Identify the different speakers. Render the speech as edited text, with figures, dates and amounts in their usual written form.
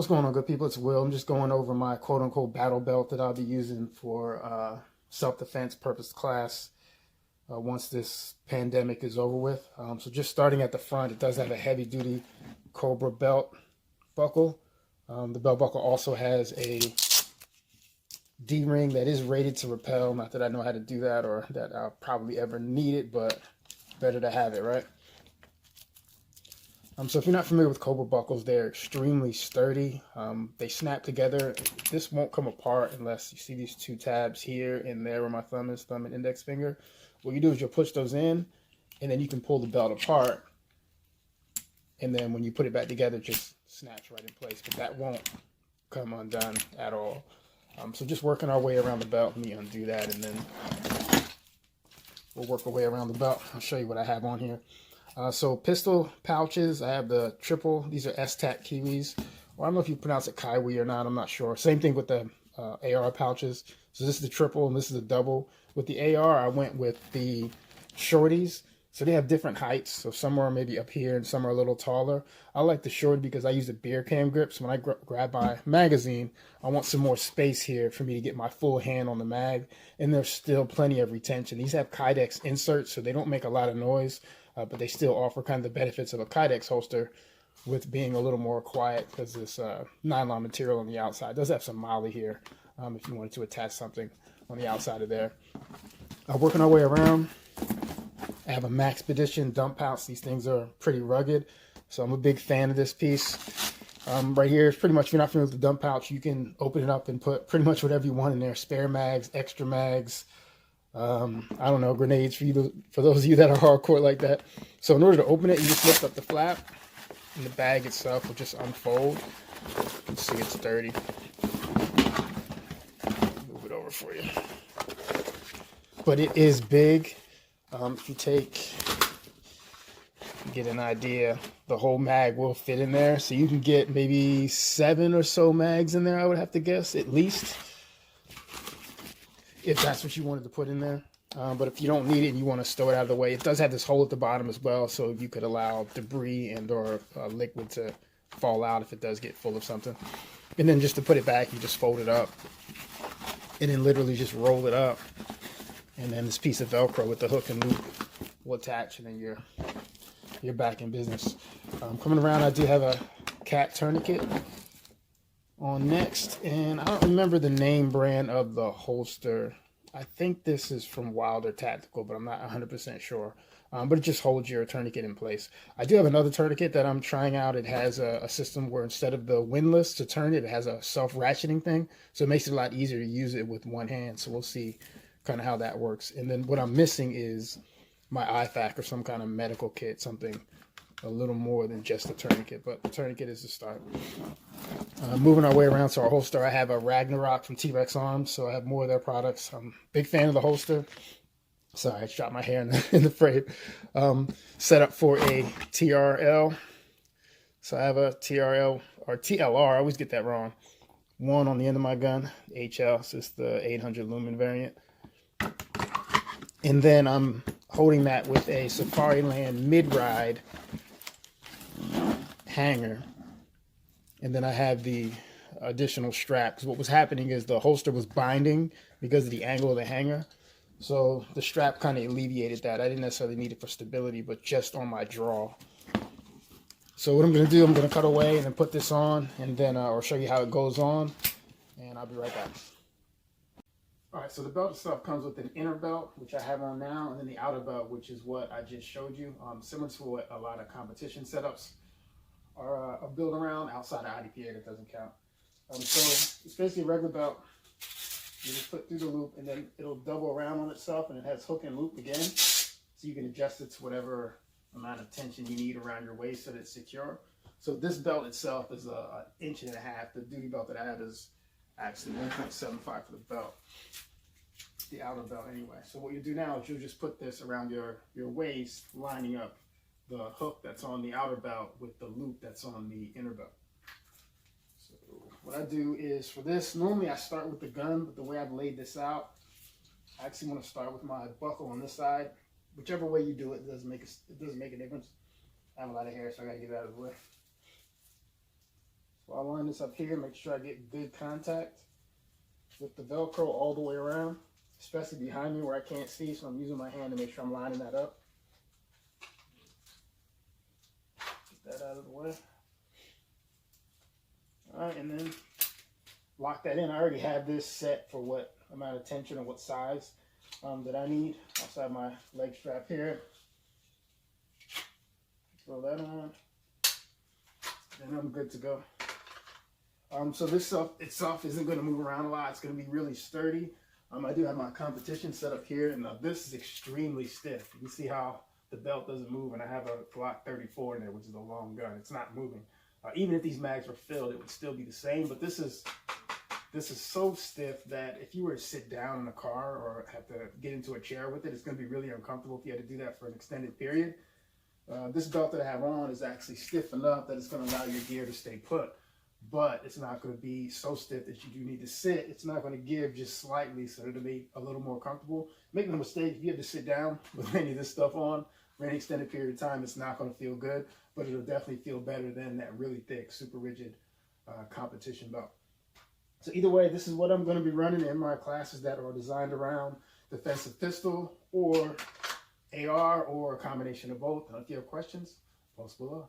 Speaker 1: going on, good people? It's Will. I'm just going over my quote-unquote battle belt that I'll be using for self-defense purpose class once this pandemic is over with. So just starting at the front, it does have a heavy-duty Cobra belt buckle. The belt buckle also has a D-ring that is rated to repel. Not that I know how to do that or that I'll probably ever need it, but better to have it, right? So if you're not familiar with Cobra Buckles, they're extremely sturdy. They snap together. This won't come apart unless you see these two tabs here and there where my thumb is, thumb and index finger. What you do is you'll push those in, and then you can pull the belt apart. And then when you put it back together, it just snaps right in place. But that won't come undone at all. So just working our way around the belt. Let me undo that, and then we'll work our way around the belt. I'll show you what I have on here. So pistol pouches, I have the triple. These are esstac kiwis. Or I don't know if you pronounce it kywi or not. I'm not sure. Same thing with the AR pouches. So this is the triple and this is the double. With the AR, I went with the shorties. So they have different heights. So some are maybe up here and some are a little taller. I like the short because I use the beer can grips. When I grab my magazine, I want some more space here for me to get my full hand on the mag. And there's still plenty of retention. These have Kydex inserts, so they don't make a lot of noise. But they still offer kind of the benefits of a Kydex holster with being a little more quiet because this nylon material on the outside does have some moly here if you wanted to attach something on the outside of there. Working our way around, I have a maxpedition dump pouch. These things are pretty rugged, so I'm a big fan of this piece. Right here is pretty much, if you're not familiar with the dump pouch, you can open it up and put pretty much whatever you want in there. Spare mags, extra mags, I don't know, grenades for those of you that are hardcore like that. So in order to open it, you just lift up the flap and the bag itself will just unfold. You can see it's dirty. Move it over for you. But it is big. If you get an idea, the whole mag will fit in there. So you can get maybe 7 or so mags in there, I would have to guess, at least, if that's what you wanted to put in there. But if you don't need it and you want to stow it out of the way, it does have this hole at the bottom as well, so you could allow debris and or liquid to fall out if it does get full of something. And then just to put it back, you just fold it up and then literally just roll it up, and then this piece of Velcro with the hook and loop will attach, and then you're back in business. Coming around, I do have a cat tourniquet on next, and I don't remember the name brand of the holster. I think this is from Wilder Tactical, but I'm not 100% sure. But it just holds your tourniquet in place. I do have another tourniquet that I'm trying out. It has a system where instead of the windlass to turn it, it has a self-ratcheting thing, so it makes it a lot easier to use it with one hand. So we'll see kind of how that works. And then what I'm missing is my IFAK or some kind of medical kit, something a little more than just a tourniquet, but the tourniquet is the start. Moving our way around to our holster, I have a Ragnarok from T-Rex Arms, so I have more of their products. I'm a big fan of the holster. Sorry, I shot my hair in the frame. Set up for a TRL. So I have a TRL, or TLR, I always get that wrong. 1 on the end of my gun, HL, so it's the 800 lumen variant. And then I'm holding that with a Safariland mid-ride hanger, and then I have the additional strap, because what was happening is the holster was binding because of the angle of the hanger, so the strap kind of alleviated that. I didn't necessarily need it for stability, but just on my draw. So what I'm going to do, I'm going to cut away and then put this on, and then I'll show you how it goes on, and I'll be right back. Alright, so the belt itself comes with an inner belt, which I have on now, and then the outer belt, which is what I just showed you. Similar to what a lot of competition setups are built around. Outside of IDPA, that doesn't count. So it's basically a regular belt. You just put through the loop, and then it'll double around on itself, and it has hook and loop again. So you can adjust it to whatever amount of tension you need around your waist so that it's secure. So this belt itself is an 1.5 inches. The duty belt that I have is actually 1.75 for the belt, the outer belt anyway. So what you do now is you'll just put this around your waist, lining up the hook that's on the outer belt with the loop that's on the inner belt. So what I do is, for this, normally I start with the gun, but the way I've laid this out, I actually want to start with my buckle on this side. Whichever way you do it, it doesn't make a difference. I have a lot of hair, so I gotta get it out of the way. So I'll line this up here, make sure I get good contact with the Velcro all the way around, especially behind me where I can't see, so I'm using my hand to make sure I'm lining that up. Get that out of the way. All right, and then lock that in. I already have this set for what amount of tension and what size that I need. I also have my leg strap here. Throw that on, and I'm good to go. So this stuff itself isn't going to move around a lot. It's going to be really sturdy. I do have my competition set up here, and this is extremely stiff. You can see how the belt doesn't move, and I have a Glock 34 in there, which is a long gun. It's not moving. Even if these mags were filled, it would still be the same. But this is so stiff that if you were to sit down in a car or have to get into a chair with it, it's going to be really uncomfortable if you had to do that for an extended period. This belt that I have on is actually stiff enough that it's going to allow your gear to stay put, but it's not going to be so stiff that you do need to sit. It's not going to give just slightly, so it'll be a little more comfortable. Make no mistake, if you have to sit down with any of this stuff on for any extended period of time, it's not going to feel good, but it'll definitely feel better than that really thick, super rigid competition belt. So either way, this is what I'm going to be running in my classes that are designed around defensive pistol or AR or a combination of both. And if you have questions, post below.